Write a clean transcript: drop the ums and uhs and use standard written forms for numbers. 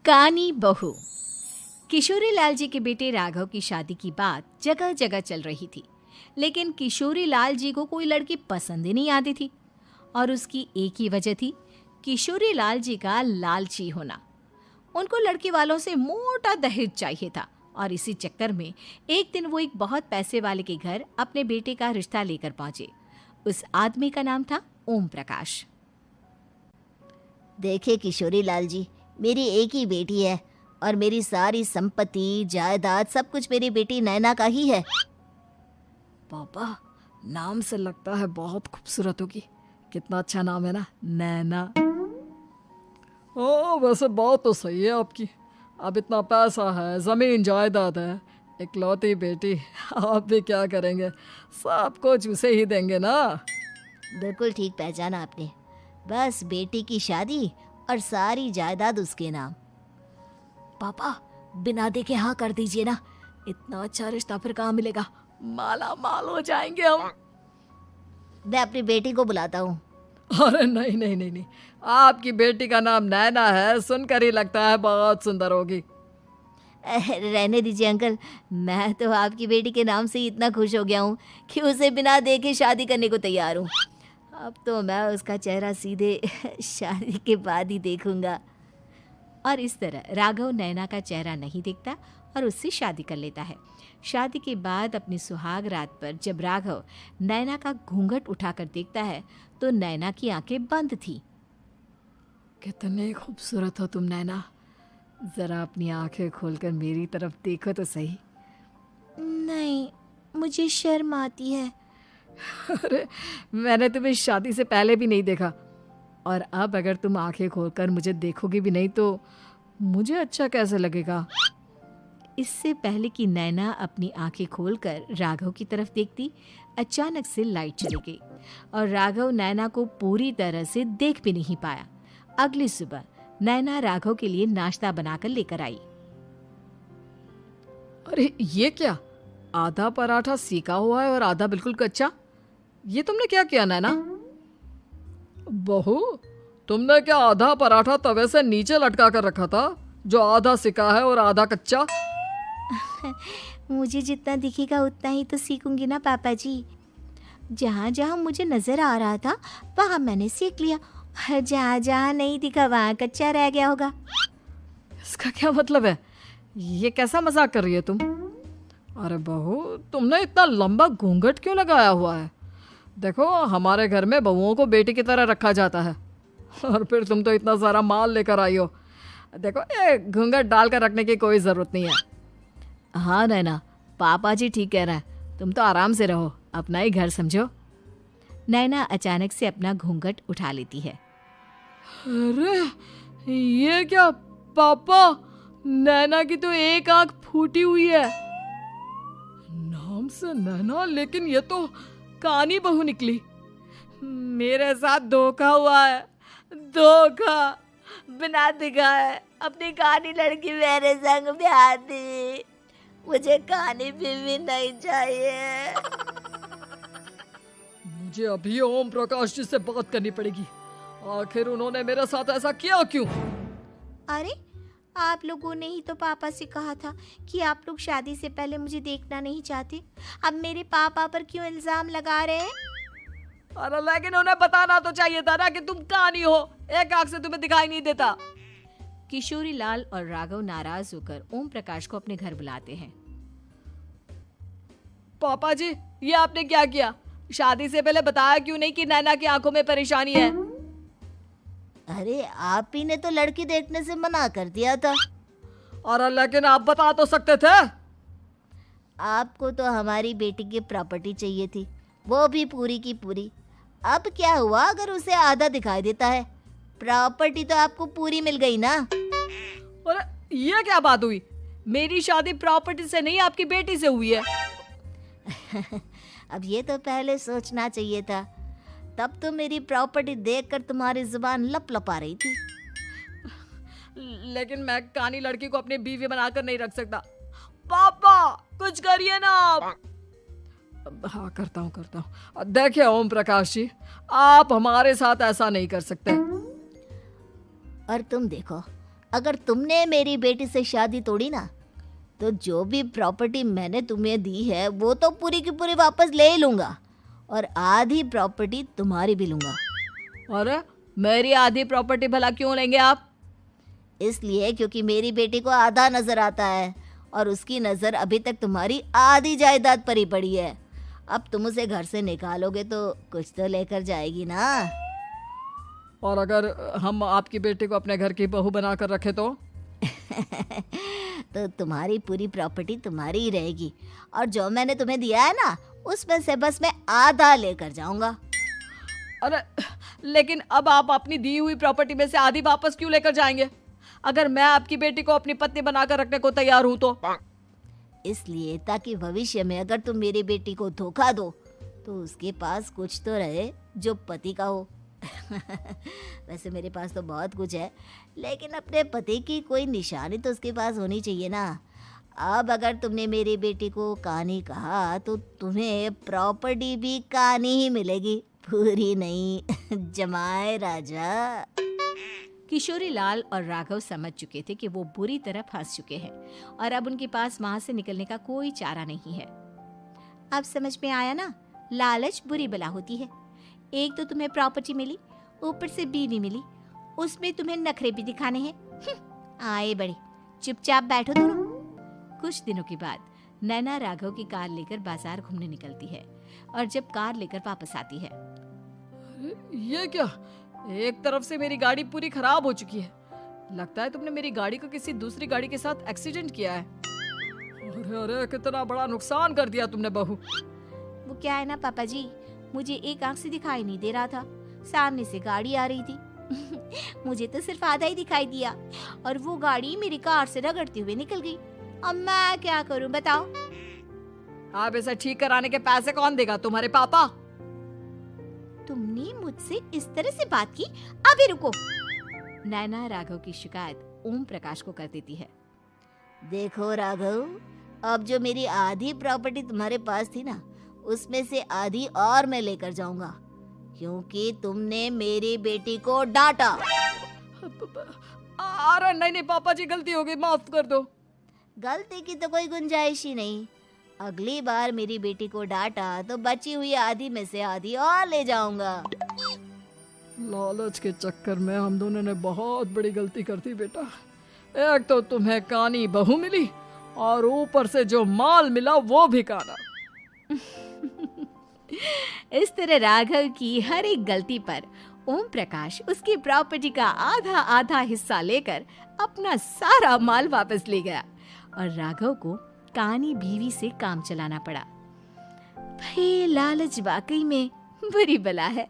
कानी बहू। किशोरी लाल जी के बेटे राघव की शादी की बात जगह जगह चल रही थी, लेकिन किशोरी लाल जी को कोई लड़की पसंद ही नहीं आती थी। और उसकी एक ही वजह थी, किशोरी लाल जी का लालची होना। उनको लड़की वालों से मोटा दहेज चाहिए था और इसी चक्कर में एक दिन वो एक बहुत पैसे वाले के घर अपने बेटे का रिश्ता लेकर पहुंचे। उस आदमी का नाम था ओम प्रकाश। देखे किशोरी लाल जी, मेरी एक ही बेटी है और मेरी सारी संपत्ति जायदाद सब कुछ मेरी बेटी नैना का ही है। पापा, नाम से लगता है बहुत खूबसूरत होगी। कितना अच्छा नाम है ना, नैना। ओ, वैसे बात तो सही है आपकी। अब इतना पैसा है, जमीन जायदाद है, इकलौती बेटी, आप भी क्या करेंगे? सब कुछ उसे ही देंगे ना। बिल्कुल ठीक पहचाना आपने। बस बेटी की शादी और सारी जायदाद उसके नाम। पापा, बिना देखे हाँ कर दीजिए ना। इतना अच्छा रिश्ता फिर कहाँ मिलेगा? माला माल हो जाएंगे हम। मैं अपनी बेटी को बुलाता हूँ। अरे नहीं नहीं नहीं नहीं, आपकी बेटी का नाम नैना है, सुनकर ही लगता है बहुत सुंदर होगी। रहने दीजिए अंकल, मैं तो आपकी बेटी के नाम से ही इतना खुश हो गया हूँ कि उसे बिना देखे शादी करने को तैयार हूँ। अब तो मैं उसका चेहरा सीधे शादी के बाद ही देखूंगा। और इस तरह राघव नैना का चेहरा नहीं देखता और उससे शादी कर लेता है। शादी के बाद अपनी सुहाग रात पर जब राघव नैना का घूंघट उठाकर देखता है तो नैना की आंखें बंद थी। कितनी खूबसूरत हो तुम नैना, जरा अपनी आंखें खोलकर मेरी तरफ देखो तो सही। नहीं, मुझे शर्म आती है। अरे, मैंने तुम्हें शादी से पहले भी नहीं देखा, और अब अगर तुम आंखें खोलकर मुझे देखोगी भी नहीं तो मुझे अच्छा कैसे लगेगा? इससे पहले कि नैना अपनी आंखें खोलकर राघव की तरफ देखती, अचानक से लाइट चली गई और राघव नैना को पूरी तरह से देख भी नहीं पाया। अगली सुबह नैना राघव के लिए नाश्ता बनाकर लेकर आई। अरे ये क्या, आधा पराठा सीका हुआ है और आधा बिल्कुल कच्चा। ये तुमने क्या किया नैना? बहू, तुमने क्या आधा पराठा तवे से नीचे लटका कर रखा था, जो आधा सिका है और आधा कच्चा? मुझे जितना दिखेगा उतना ही तो सीखूंगी ना पापा जी। जहाँ जहाँ मुझे नजर आ रहा था वहाँ मैंने सीख लिया, और जहाँ जहाँ नहीं दिखा वहाँ कच्चा रह गया होगा। इसका क्या मतलब है? ये कैसा मजाक कर रही है तुम? अरे बहू, तुमने इतना लंबा घूंघट क्यों लगाया हुआ है? देखो, हमारे घर में बहुओं को बेटी की तरह रखा जाता है, और फिर तुम तो इतना सारा माल लेकर आई हो। देखो, ये घूंघट डालकर रखने की कोई ज़रूरत नहीं है। हाँ नैना, पापा जी ठीक कह रहे हैं, तुम तो आराम से रहो, अपना ही घर समझो। नैना अचानक से अपना घूंघट उठा लेती है। अरे ये क्या पापा, नैना की तो एक आंख फूटी हुई है। नाम से नैना, लेकिन ये तो कानी बहू निकली। मेरे साथ धोखा हुआ है, धोखा। बिना दिखाए अपनी कानी लड़की मेरे संग ब्याह दी। मुझे कानी बीवी नहीं चाहिए। मुझे अभी ओम प्रकाश जी से बात करनी पड़ेगी। आखिर उन्होंने मेरे साथ ऐसा किया क्यों? अरे, आप लोगों ने ही तो पापा से कहा था कि आप लोग शादी से पहले मुझे देखना नहीं चाहते। अब मेरे पापा पर क्यों इल्जाम लगा रहे हैं? अरे लेकिन उन्हें बताना तो चाहिए था ना कि तुम कानी हो, एक आंख से तुम्हें दिखाई नहीं देता। किशोरी लाल और राघव नाराज होकर ओम प्रकाश को अपने घर बुलाते हैं। पापा जी, ये आपने क्या किया? शादी से पहले बताया क्यों नहीं कि नैना की आंखों में परेशानी है? अरे, आप ही ने तो लड़की देखने से मना कर दिया था। अरे लेकिन आप बता तो सकते थे। आपको तो हमारी बेटी की प्रॉपर्टी चाहिए थी, वो भी पूरी की पूरी। अब क्या हुआ अगर उसे आधा दिखाई देता है? प्रॉपर्टी तो आपको पूरी मिल गई ना। अरे ये क्या बात हुई? मेरी शादी प्रॉपर्टी से नहीं, आपकी बेटी से हुई है। अब ये तो पहले सोचना चाहिए था, तब तो मेरी प्रॉपर्टी देखकर तुम्हारी जुबान लप लपा रही थी। लेकिन मैं कानी लड़की को अपनी बीवी बनाकर नहीं रख सकता। पापा, कुछ करिए ना आप। हाँ, करता हूँ। देखिए ओम प्रकाश जी, आप हमारे साथ ऐसा नहीं कर सकते। और तुम देखो, अगर तुमने मेरी बेटी से शादी तोड़ी ना, तो जो भी प्रॉपर्टी मैंने तुम्हें दी है वो तो पूरी की पूरी वापस ले ही लूँगा, और आधी प्रॉपर्टी तुम्हारी भी लूँगा। अरे मेरी आधी प्रॉपर्टी भला क्यों लेंगे आप? इसलिए क्योंकि मेरी बेटी को आधा नजर आता है और उसकी नज़र अभी तक तुम्हारी आधी जायदाद पर ही पड़ी है। अब तुम उसे घर से निकालोगे तो कुछ तो लेकर जाएगी ना। और अगर हम आपकी बेटी को अपने घर की बहू बना कर रखे तो? तो तुम्हारी पूरी प्रॉपर्टी तुम्हारी ही रहेगी, और जो मैंने तुम्हें दिया है ना, उसमें से बस मैं आधा लेकर जाऊंगा। अरे लेकिन अब आप अपनी दी हुई प्रॉपर्टी में से आधी वापस क्यों लेकर जाएंगे? अगर मैं आपकी बेटी को अपनी पत्नी बनाकर रखने को तैयार हूं तो? इसलिए ताकि भविष्य में अगर तुम मेरी बेटी को धोखा दो तो उसके पास कुछ तो रहे जो पति का हो। वैसे मेरे पास तो बहुत कुछ है, लेकिन अपने पति की कोई निशानी तो उसके पास होनी चाहिए ना। अब अगर तुमने मेरी बेटी को कानी कहा तो तुम्हें प्रॉपर्टी भी कानी ही मिलेगी, पूरी नहीं। जमाए राजा। किशोरी लाल और राघव समझ चुके थे कि वो बुरी तरह फंस चुके हैं और अब उनके पास वहां से निकलने का कोई चारा नहीं है। अब समझ में आया ना, लालच बुरी बला होती है। एक तो तुम्हें प्रॉपर्टी मिली, ऊपर से बीवी मिली, उसमें तुम्हें नखरे भी दिखाने हैं। आए बड़े, चुपचाप बैठो दोनों। कुछ दिनों के बाद नैना राघव की कार लेकर बाजार घूमने निकलती है और जब कार लेकर वापस आती है, ये क्या? एक तरफ से मेरी गाड़ी पूरी खराब हो चुकी है। लगता है तुमने मेरी गाड़ी को किसी दूसरी गाड़ी के साथ एक्सीडेंट किया है। अरे अरे कितना बड़ा नुकसान कर दिया तुमने बहू। वो क्या है ना पापा जी, मुझे एक आंख से दिखाई नहीं दे रहा था, सामने से गाड़ी आ रही थी। मुझे तो सिर्फ आधा ही दिखाई दिया और वो गाड़ी मेरी कार से रगड़ते हुए निकल गई। अब मैं क्या करूं बताओ? आप इसे ठीक कराने के पैसे कौन देगा? तुम्हारे पापा? तुमने मुझसे इस तरह से बात की? अभी रुको। नैना राघव की शिकायत ओम प्रकाश को कर देती है। देखो राघव, अब जो मेरी आधी प्रॉपर्टी तुम्हारे पास थी ना, उसमें से आधी और मैं लेकर जाऊंगा, क्योंकि तुमने मेरी बेटी को डांटा। अरे नहीं नहीं पापा जी, गलती हो गई, माफ कर दो। गलती की तो कोई गुंजाइश ही नहीं। अगली बार मेरी बेटी को डांटा तो बची हुई आधी में से आधी और ले जाऊंगा। लालच के चक्कर में हम दोनों ने बहुत बड़ी गलती कर दी बेटा। एक तो तुम्हें कानी बहू मिली और ऊपर से जो माल मिला वो भी काना। इस तरह राघव की हर एक गलती पर ओम प्रकाश उसकी प्रॉपर्टी का आधा आधा हिस्सा लेकर अपना सारा माल वापस ले गया और राघव को कानी बीवी से काम चलाना पड़ा। भाई लालच वाकई में बुरी बला है।